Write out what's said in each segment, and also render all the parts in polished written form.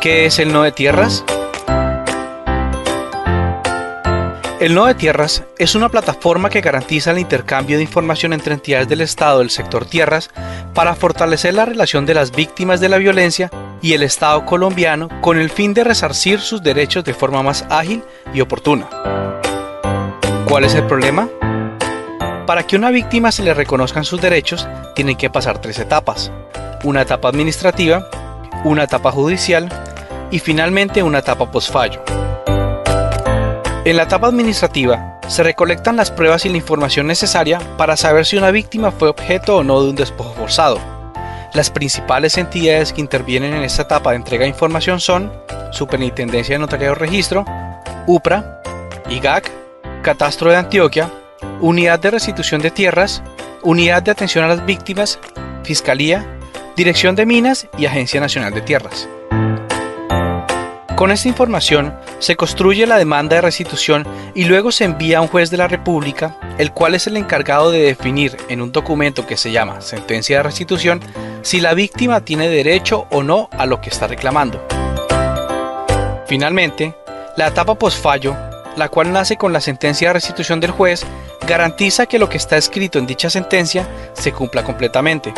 ¿Qué es el nodo de tierras? El nodo de tierras es una plataforma que garantiza el intercambio de información entre entidades del Estado del sector tierras para fortalecer la relación de las víctimas de la violencia y el Estado colombiano con el fin de resarcir sus derechos de forma más ágil y oportuna. ¿Cuál es el problema? Para que a una víctima se le reconozcan sus derechos, tienen que pasar 3 etapas: una etapa administrativa, una etapa judicial y finalmente una etapa postfallo. En la etapa administrativa, se recolectan las pruebas y la información necesaria para saber si una víctima fue objeto o no de un despojo forzado. Las principales entidades que intervienen en esta etapa de entrega de información son Superintendencia de Notariado y Registro, UPRA, IGAC, Catastro de Antioquia, Unidad de Restitución de Tierras, Unidad de Atención a las Víctimas, Fiscalía, Dirección de Minas y Agencia Nacional de Tierras. Con esta información se construye la demanda de restitución y luego se envía a un juez de la República, el cual es el encargado de definir en un documento que se llama sentencia de restitución si la víctima tiene derecho o no a lo que está reclamando. Finalmente, la etapa postfallo, la cual nace con la sentencia de restitución del juez, garantiza que lo que está escrito en dicha sentencia se cumpla completamente.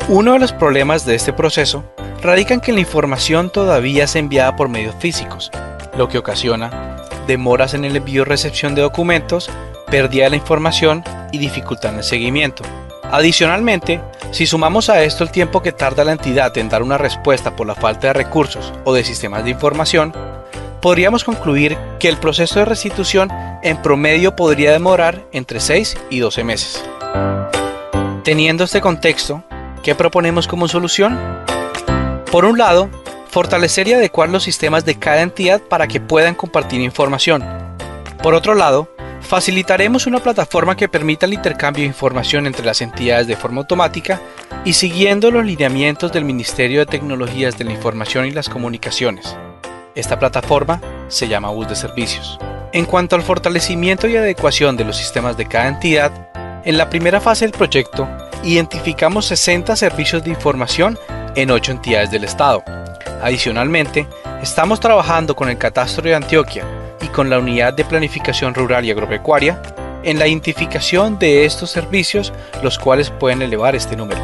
Uno de los problemas de este proceso radica en que la información todavía es enviada por medios físicos, lo que ocasiona demoras en el envío y recepción de documentos, pérdida de la información y dificultad en el seguimiento. Adicionalmente, si sumamos a esto el tiempo que tarda la entidad en dar una respuesta por la falta de recursos o de sistemas de información, podríamos concluir que el proceso de restitución en promedio podría demorar entre 6 y 12 meses. Teniendo este contexto, ¿qué proponemos como solución? Por un lado, fortalecer y adecuar los sistemas de cada entidad para que puedan compartir información. Por otro lado, facilitaremos una plataforma que permita el intercambio de información entre las entidades de forma automática y siguiendo los lineamientos del Ministerio de Tecnologías de la Información y las Comunicaciones. Esta plataforma se llama Bus de Servicios. En cuanto al fortalecimiento y adecuación de los sistemas de cada entidad, en la primera fase del proyecto identificamos 60 servicios de información en 8 entidades del Estado. Adicionalmente, estamos trabajando con el Catastro de Antioquia y con la Unidad de Planificación Rural y Agropecuaria en la identificación de estos servicios, los cuales pueden elevar este número.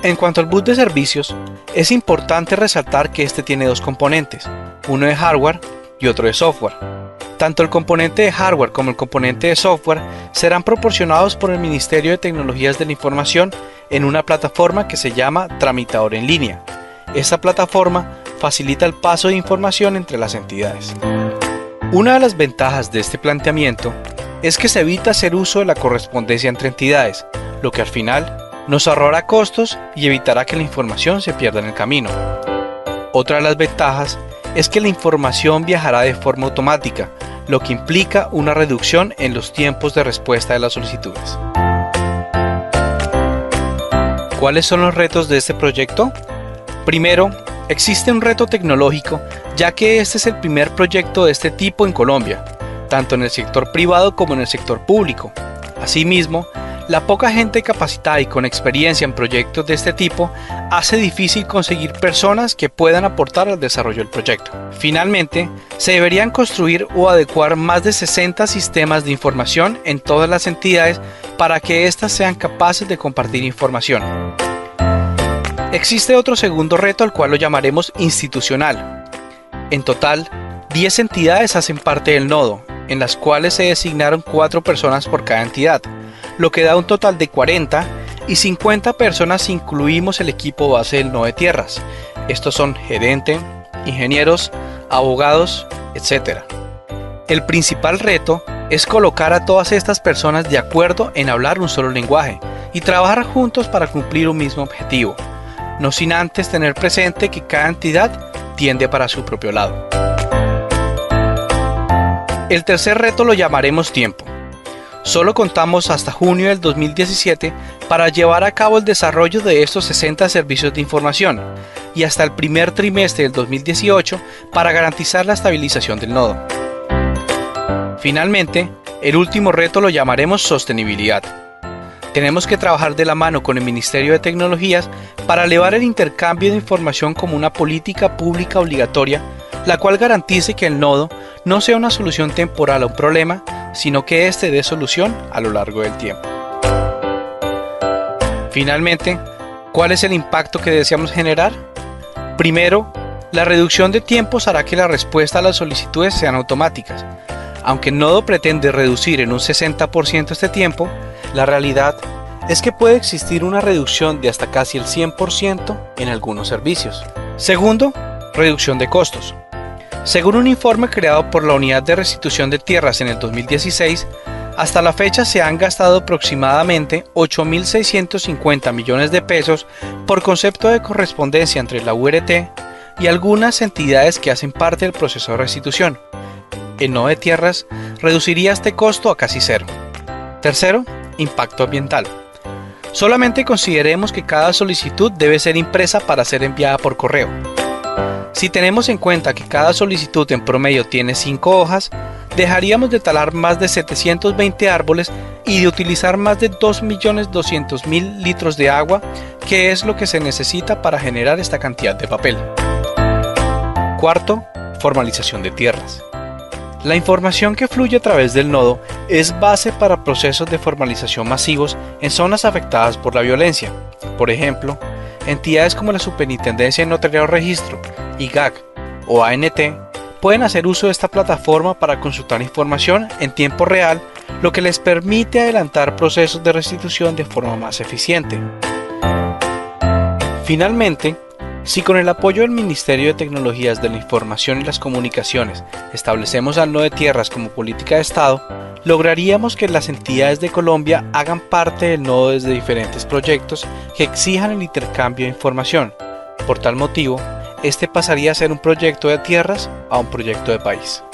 En cuanto al bus de servicios, es importante resaltar que este tiene 2 componentes, uno de hardware y otro de software. Tanto el componente de hardware como el componente de software serán proporcionados por el Ministerio de Tecnologías de la Información en una plataforma que se llama Tramitador en Línea. Esta plataforma facilita el paso de información entre las entidades. Una de las ventajas de este planteamiento es que se evita hacer uso de la correspondencia entre entidades, lo que al final nos ahorrará costos y evitará que la información se pierda en el camino. Otra de las ventajas es que la información viajará de forma automática, lo que implica una reducción en los tiempos de respuesta de las solicitudes. ¿Cuáles son los retos de este proyecto? Primero, existe un reto tecnológico, ya que este es el primer proyecto de este tipo en Colombia, tanto en el sector privado como en el sector público. Asimismo, la poca gente capacitada y con experiencia en proyectos de este tipo hace difícil conseguir personas que puedan aportar al desarrollo del proyecto. Finalmente, se deberían construir o adecuar más de 60 sistemas de información en todas las entidades para que éstas sean capaces de compartir información. Existe otro segundo reto, al cual lo llamaremos institucional. En total, 10 entidades hacen parte del nodo, en las cuales se designaron 4 personas por cada entidad, lo que da un total de 40 y 50 personas si incluimos el equipo base del nodo de tierras. Estos son gerente, ingenieros, abogados, etc. El principal reto es colocar a todas estas personas de acuerdo en hablar un solo lenguaje y trabajar juntos para cumplir un mismo objetivo, no sin antes tener presente que cada entidad tiende para su propio lado. El tercer reto lo llamaremos tiempo. Solo contamos hasta junio del 2017 para llevar a cabo el desarrollo de estos 60 servicios de información y hasta el primer trimestre del 2018 para garantizar la estabilización del nodo. Finalmente, el último reto lo llamaremos sostenibilidad. Tenemos que trabajar de la mano con el Ministerio de Tecnologías para elevar el intercambio de información como una política pública obligatoria, la cual garantice que el nodo no sea una solución temporal a un problema, sino que éste dé solución a lo largo del tiempo. Finalmente, ¿cuál es el impacto que deseamos generar? Primero, la reducción de tiempos hará que la respuesta a las solicitudes sean automáticas. Aunque el nodo pretende reducir en un 60% este tiempo, la realidad es que puede existir una reducción de hasta casi el 100% en algunos servicios. Segundo, reducción de costos. Según un informe creado por la Unidad de Restitución de Tierras en el 2016, hasta la fecha se han gastado aproximadamente 8.650 millones de pesos por concepto de correspondencia entre la URT y algunas entidades que hacen parte del proceso de restitución. El nodo de tierras reduciría este costo a casi cero. Tercero, impacto ambiental. Solamente consideremos que cada solicitud debe ser impresa para ser enviada por correo. Si tenemos en cuenta que cada solicitud en promedio tiene 5 hojas, dejaríamos de talar más de 720 árboles y de utilizar más de 2.200.000 litros de agua, que es lo que se necesita para generar esta cantidad de papel. Cuarto, formalización de tierras. La información que fluye a través del nodo es base para procesos de formalización masivos en zonas afectadas por la violencia. Por ejemplo, entidades como la Superintendencia de Notariado y Registro, IGAC o ANT pueden hacer uso de esta plataforma para consultar información en tiempo real, lo que les permite adelantar procesos de restitución de forma más eficiente. Finalmente, si con el apoyo del Ministerio de Tecnologías de la Información y las Comunicaciones establecemos al nodo de tierras como política de Estado, lograríamos que las entidades de Colombia hagan parte del nodo desde diferentes proyectos que exijan el intercambio de información. Por tal motivo, este pasaría a ser un proyecto de tierras a un proyecto de país.